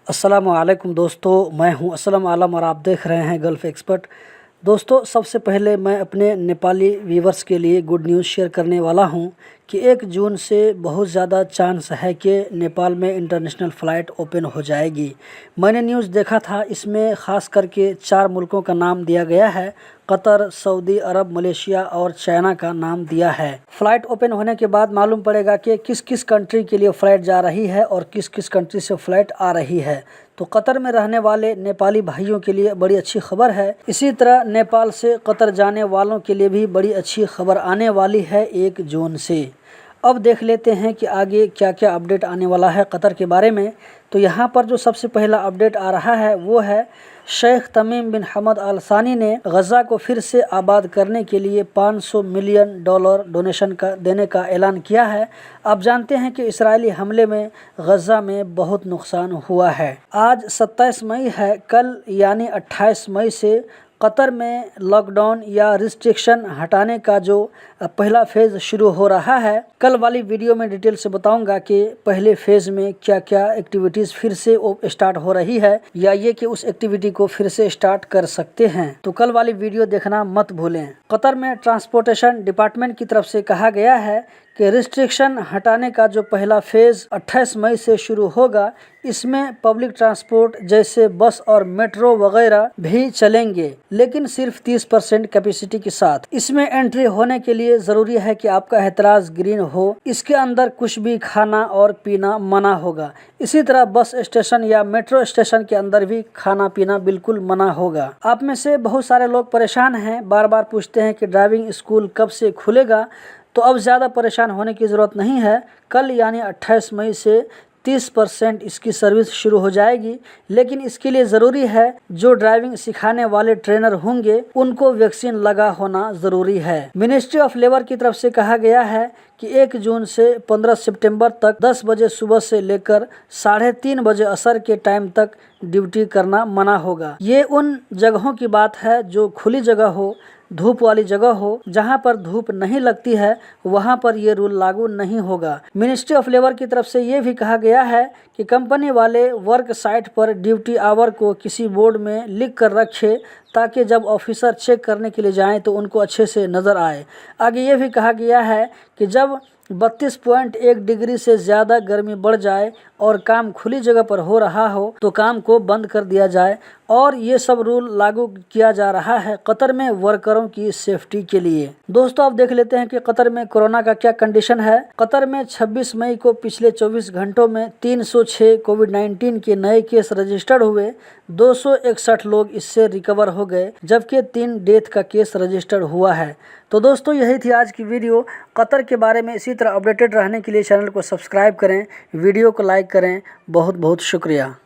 अस्सलामुअलैकुम दोस्तों, मैं हूं असलम आलम और आप देख रहे हैं गल्फ़ एक्सपर्ट। दोस्तों, सबसे पहले मैं अपने नेपाली व्यूवर्स के लिए गुड न्यूज़ शेयर करने वाला हूं कि 1 जून से बहुत ज़्यादा चांस है कि नेपाल में इंटरनेशनल फ़्लाइट ओपन हो जाएगी। मैंने न्यूज़ देखा था, इसमें ख़ास करके 4 मुल्कों का नाम दिया गया है। कतर, सऊदी अरब, मलेशिया और चाइना का नाम दिया है। फ़्लाइट ओपन होने के बाद मालूम पड़ेगा कि किस किस कंट्री के लिए फ़्लाइट जा रही है और किस किस कंट्री से फ़्लाइट आ रही है। तो कतर में रहने वाले नेपाली भाइयों के लिए बड़ी अच्छी खबर है। इसी तरह नेपाल से कतर जाने वालों के लिए भी बड़ी अच्छी खबर आने वाली है 1 जून से। अब देख लेते हैं कि आगे क्या क्या अपडेट आने वाला है कतर के बारे में। तो यहाँ पर जो सबसे पहला अपडेट आ रहा है वो है शेख तमीम बिन हमद अल सानी ने गज़ा को फिर से आबाद करने के लिए $500 मिलियन डोनेशन देने का ऐलान किया है। आप जानते हैं कि इजरायली हमले में गज़ा में बहुत नुकसान हुआ है। आज 27 मई है, कल यानी 28 मई से कतर में लॉकडाउन या रिस्ट्रिक्शन हटाने का जो पहला फेज़ शुरू हो रहा है। कल वाली वीडियो में डिटेल से बताऊंगा कि पहले फेज़ में क्या क्या एक्टिविटीज़ फिर से स्टार्ट हो रही है या ये कि उस एक्टिविटी को फिर से स्टार्ट कर सकते हैं। तो कल वाली वीडियो देखना मत भूलें। कतर में ट्रांसपोर्टेशन डिपार्टमेंट की तरफ से कहा गया है कि रिस्ट्रिक्शन हटाने का जो पहला फेज़ 28 मई से शुरू होगा, इसमें पब्लिक ट्रांसपोर्ट जैसे बस और मेट्रो वगैरह भी चलेंगे, लेकिन सिर्फ 30% कैपेसिटी के साथ। इसमें एंट्री होने के लिए ज़रूरी है कि आपका एतराज़ ग्रीन हो। इसके अंदर कुछ भी खाना और पीना मना होगा। इसी तरह बस स्टेशन या मेट्रो स्टेशन के अंदर भी खाना पीना बिल्कुल मना होगा। आप में से बहुत सारे लोग परेशान हैं, बार बार पूछते हैं कि ड्राइविंग स्कूल कब से खुलेगा। तो अब ज़्यादा परेशान होने की ज़रूरत नहीं है। कल यानी 28 मई से 30% इसकी सर्विस शुरू हो जाएगी, लेकिन इसके लिए ज़रूरी है जो ड्राइविंग सिखाने वाले ट्रेनर होंगे उनको वैक्सीन लगा होना ज़रूरी है। मिनिस्ट्री ऑफ लेबर की तरफ से कहा गया है कि 1 जून से 15 सितंबर तक 10 बजे सुबह से लेकर 3:30 बजे असर के टाइम तक ड्यूटी करना मना होगा। ये उन जगहों की बात है जो खुली जगह हो, धूप वाली जगह हो। जहां पर धूप नहीं लगती है वहां पर ये रूल लागू नहीं होगा। मिनिस्ट्री ऑफ लेबर की तरफ से ये भी कहा गया है कि कंपनी वाले वर्क साइट पर ड्यूटी आवर को किसी बोर्ड में लिख कर रखे ताकि जब ऑफिसर चेक करने के लिए जाएं तो उनको अच्छे से नज़र आए। आगे ये भी कहा गया है कि जब 32.1 डिग्री से ज़्यादा गर्मी बढ़ जाए और काम खुली जगह पर हो रहा हो तो काम को बंद कर दिया जाए। और ये सब रूल लागू किया जा रहा है कतर में वर्करों की सेफ्टी के लिए। दोस्तों, अब देख लेते हैं कि कतर में कोरोना का क्या कंडीशन है। कतर में 26 मई को पिछले 24 घंटों में 306 कोविड-19 के नए केस रजिस्टर्ड हुए। 261 लोग इससे रिकवर हो गए, जबकि 3 डेथ का केस रजिस्टर्ड हुआ है। तो दोस्तों, यही थी आज की वीडियो। कतर के बारे में इसी तरह अपडेटेड रहने के लिए चैनल को सब्सक्राइब करें, वीडियो को लाइक करें। बहुत बहुत शुक्रिया।